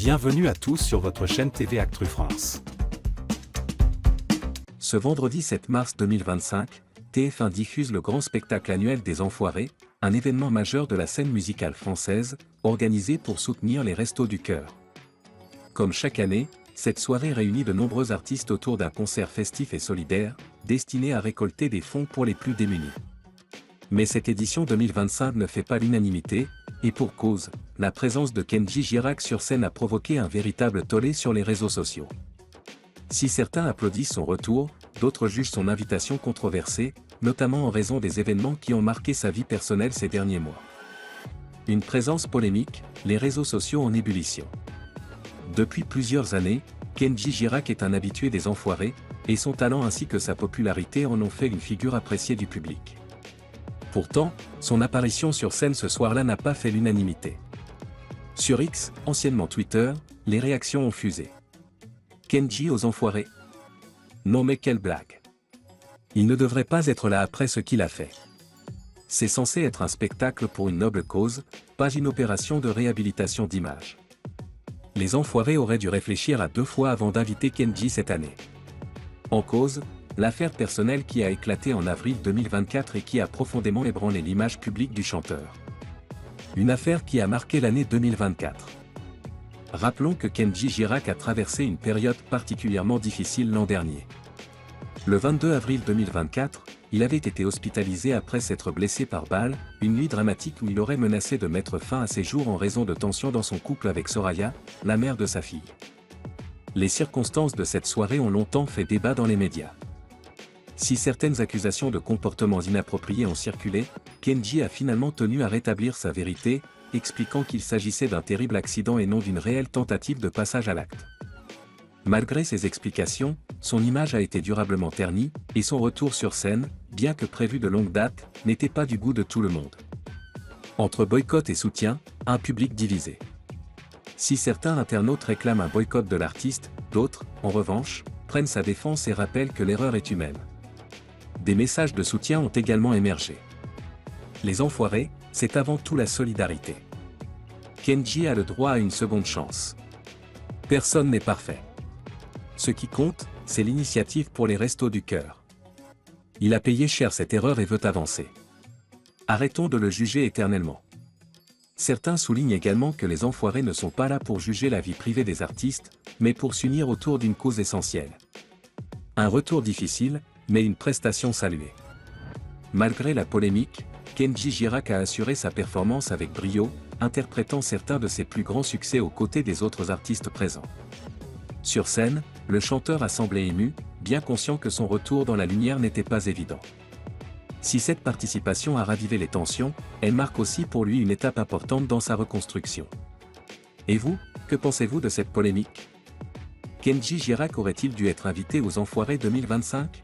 Bienvenue à tous sur votre chaîne TV Actu France. Ce vendredi 7 mars 2025, TF1 diffuse le grand spectacle annuel des Enfoirés, un événement majeur de la scène musicale française, organisé pour soutenir les Restos du Cœur. Comme chaque année, cette soirée réunit de nombreux artistes autour d'un concert festif et solidaire, destiné à récolter des fonds pour les plus démunis. Mais cette édition 2025 ne fait pas l'unanimité, et pour cause, la présence de Kenji Girac sur scène a provoqué un véritable tollé sur les réseaux sociaux. Si certains applaudissent son retour, d'autres jugent son invitation controversée, notamment en raison des événements qui ont marqué sa vie personnelle ces derniers mois. Une présence polémique, les réseaux sociaux en ébullition. Depuis plusieurs années, Kenji Girac est un habitué des Enfoirés, et son talent ainsi que sa popularité en ont fait une figure appréciée du public. Pourtant, son apparition sur scène ce soir-là n'a pas fait l'unanimité. Sur X, anciennement Twitter, les réactions ont fusé. Kenji aux Enfoirés? Non mais quelle blague! Il ne devrait pas être là après ce qu'il a fait. C'est censé être un spectacle pour une noble cause, pas une opération de réhabilitation d'image. Les Enfoirés auraient dû réfléchir à deux fois avant d'inviter Kenji cette année. En cause, l'affaire personnelle qui a éclaté en avril 2024 et qui a profondément ébranlé l'image publique du chanteur. Une affaire qui a marqué l'année 2024. Rappelons que Kenji Girac a traversé une période particulièrement difficile l'an dernier. Le 22 avril 2024, il avait été hospitalisé après s'être blessé par balle, une nuit dramatique où il aurait menacé de mettre fin à ses jours en raison de tensions dans son couple avec Soraya, la mère de sa fille. Les circonstances de cette soirée ont longtemps fait débat dans les médias. Si certaines accusations de comportements inappropriés ont circulé, Kenji a finalement tenu à rétablir sa vérité, expliquant qu'il s'agissait d'un terrible accident et non d'une réelle tentative de passage à l'acte. Malgré ces explications, son image a été durablement ternie, et son retour sur scène, bien que prévu de longue date, n'était pas du goût de tout le monde. Entre boycott et soutien, un public divisé. Si certains internautes réclament un boycott de l'artiste, d'autres, en revanche, prennent sa défense et rappellent que l'erreur est humaine. Des messages de soutien ont également émergé. Les Enfoirés, c'est avant tout la solidarité. Kenji a le droit à une seconde chance. Personne n'est parfait. Ce qui compte, c'est l'initiative pour les Restos du Cœur. Il a payé cher cette erreur et veut avancer. Arrêtons de le juger éternellement. Certains soulignent également que les Enfoirés ne sont pas là pour juger la vie privée des artistes, mais pour s'unir autour d'une cause essentielle. Un retour difficile, mais une prestation saluée. Malgré la polémique, Kenji Girac a assuré sa performance avec brio, interprétant certains de ses plus grands succès aux côtés des autres artistes présents. Sur scène, le chanteur a semblé ému, bien conscient que son retour dans la lumière n'était pas évident. Si cette participation a ravivé les tensions, elle marque aussi pour lui une étape importante dans sa reconstruction. Et vous, que pensez-vous de cette polémique? Kenji Girac aurait-il dû être invité aux Enfoirés 2025?